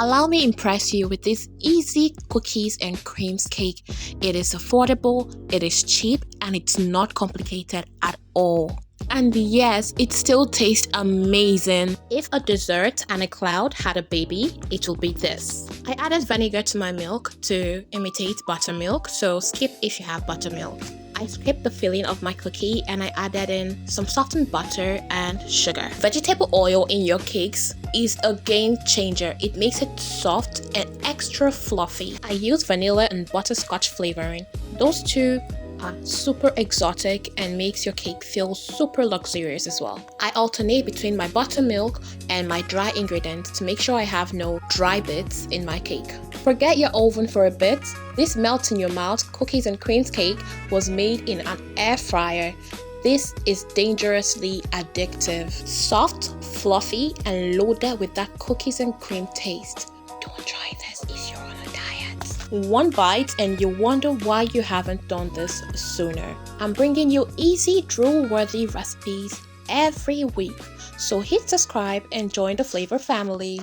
Allow me impress you with this easy cookies and creams cake. It is affordable, it is cheap, and it's not complicated at all. And yes, it still tastes amazing. If a dessert and a cloud had a baby, it will be this. I added vinegar to my milk to imitate buttermilk, so skip if you have buttermilk. I skipped the filling of my cookie and I added in some softened butter and sugar. Vegetable oil in your cakes is a game changer. It makes it soft and extra fluffy. I use vanilla and butterscotch flavoring. Those two are super exotic and makes your cake feel super luxurious as well. I alternate between my buttermilk and my dry ingredients to make sure I have no dry bits in my cake. Forget your oven for a bit. This melt in your mouth cookies and creams cake was made in an air fryer. This is dangerously addictive. Soft, fluffy, and loaded with that cookies and cream taste. Don't try this if you're on a diet. One bite and you wonder why you haven't done this sooner. I'm bringing you easy, drool-worthy recipes every week. So hit subscribe and join the Flavor family.